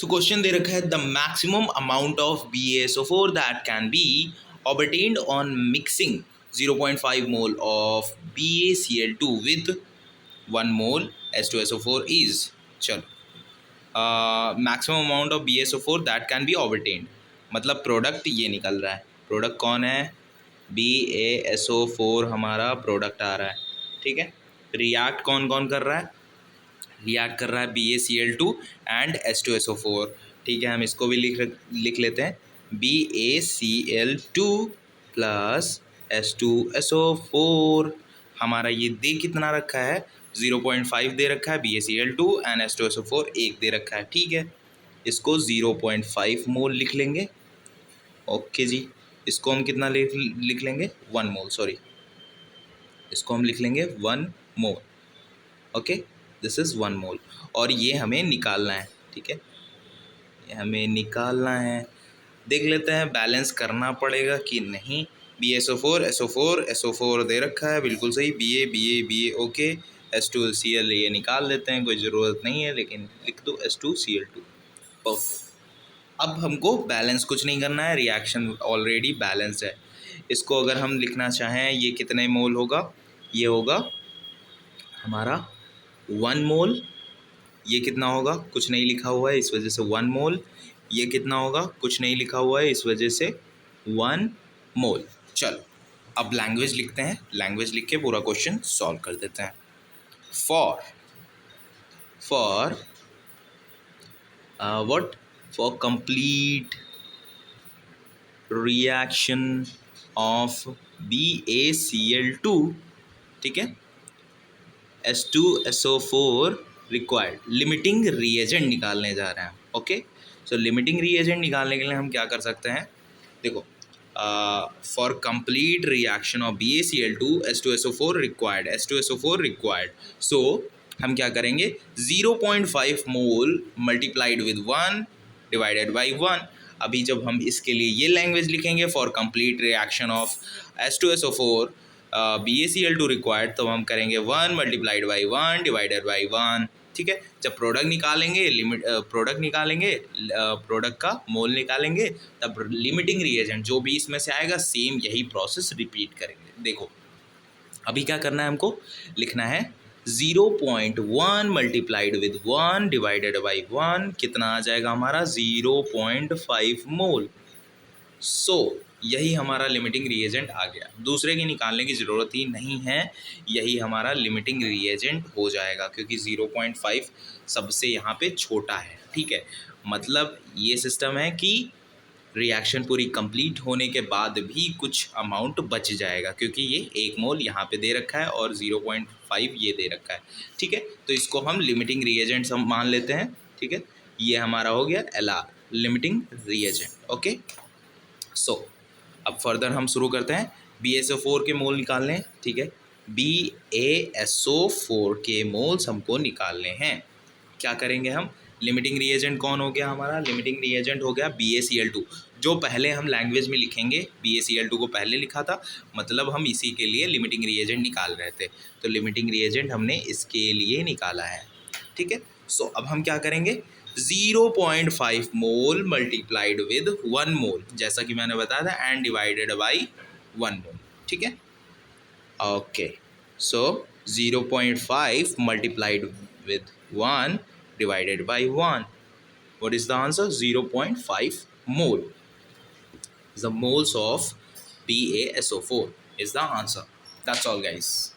So question दे रखा है the maximum amount of BaSO4 that can be obtained on mixing 0.5 mole of BaCl2 with 1 mole H2SO4 is चलो maximum amount of BaSO4 that can be obtained मतलब product ये निकल रहा है। Product कौन है? BaSO4 हमारा प्रोडक्ट आ रहा है, ठीक है। रिएक्ट कौन कौन कर रहा है? रिएक्ट कर रहा है BaCl2 एंड H2SO4, ठीक है। हम इसको भी लिख लेते हैं BaCl2 प्लस H2SO4। हमारा ये दे कितना रखा है? 0.5 दे रखा है BaCl2 एंड H2SO4 1 दे रखा है, ठीक है। इसको 0.5 मोल लिख लेंगे। ओके जी, इसको हम कितना लिख लेंगे? 1 मोल, सॉरी, इसको हम लिख लेंगे 1 मोल। ओके, दिस इज़ 1 मोल और ये हमें निकालना है, ठीक है। ये हमें निकालना है। देख लेते हैं बैलेंस करना पड़ेगा कि नहीं। BaSO4 SO4 SO4 दे रखा है, बिल्कुल सही। BA okay. H2Cl ये निकाल लेते हैं, कोई ज़रूरत नहीं है, लेकिन लिख दो H2Cl2। परफेक्ट। अब हमको बैलेंस कुछ नहीं करना है, रिएक्शन ऑलरेडी बैलेंस्ड है। इसको अगर हम लिखना चाहें, ये कितने मोल होगा? ये होगा हमारा 1 मोल। ये कितना होगा? कुछ नहीं लिखा हुआ है, इस वजह से 1 मोल। ये कितना होगा? कुछ नहीं लिखा हुआ है, इस वजह से 1 मोल। चलो अब लैंग्वेज लिखते हैं। लैंग्वेज लिख के पूरा क्वेश्चन सॉल्व कर देते हैं। For what? For complete reaction of BaCl2, ठीक है, H2SO4 रिक्वायर्ड। लिमिटिंग रिएजेंट निकालने जा रहे हैं। ओके, सो लिमिटिंग रिएजेंट निकालने के लिए हम क्या कर सकते हैं? देखो, for complete reaction of BaCl2 H2SO4 required, H2SO4 required. So हम क्या करेंगे? 0.5 mole multiplied with 1 divided by 1। अभी जब हम इसके लिए ये लैंग्वेज लिखेंगे for complete reaction of H2SO4 BaCl2 required, तो हम करेंगे 1 मल्टीप्लाइड बाई 1 डिवाइडेड बाई 1, ठीक है। जब प्रोडक्ट निकालेंगे, प्रोडक्ट का मोल निकालेंगे, तब लिमिटिंग रिएजेंट जो भी इसमें से आएगा सेम यही प्रोसेस रिपीट करेंगे। देखो अभी क्या करना है हमको? लिखना है 0.1 मल्टीप्लाइड विद 1 डिवाइडेड बाई 1, कितना आ जाएगा हमारा? 0.5 मोल। सो यही हमारा लिमिटिंग रिएजेंट आ गया। दूसरे की निकालने की ज़रूरत ही नहीं है, यही हमारा लिमिटिंग रिएजेंट हो जाएगा, क्योंकि 0.5 सबसे यहाँ पे छोटा है, ठीक है। मतलब ये सिस्टम है कि रिएक्शन पूरी कंप्लीट होने के बाद भी कुछ अमाउंट बच जाएगा, क्योंकि ये 1 मोल यहाँ पे दे रखा है और 0.5 ये दे रखा है, ठीक है। तो इसको हम लिमिटिंग रिएजेंट हम मान लेते हैं, ठीक है। ये हमारा हो गया LR, लिमिटिंग रिएजेंट। ओके, सो अब फर्दर हम शुरू करते हैं। BaSO4 के मोल निकालने हैं, ठीक है। BaSO4 के मोल्स हमको निकालने हैं। क्या करेंगे हम? लिमिटिंग रिएजेंट कौन हो गया हमारा? लिमिटिंग रिएजेंट हो गया BaCl2, जो पहले हम लैंग्वेज में लिखेंगे। BaCl2 को पहले लिखा था, मतलब हम इसी के लिए लिमिटिंग रिएजेंट निकाल रहे थे, तो लिमिटिंग रिएजेंट हमने इसके लिए निकाला है, ठीक है। सो अब हम क्या करेंगे? 0.5 मोल मल्टीप्लाइड विद 1 मोल, जैसा कि मैंने बताया था, एंड डिवाइडेड बाई 1 मोल, ठीक है। Okay, so 0.5 multiplied with 1 divided by 1. What is the answer? 0.5 mole. The moles of BaSO4 is the answer. That's all, guys.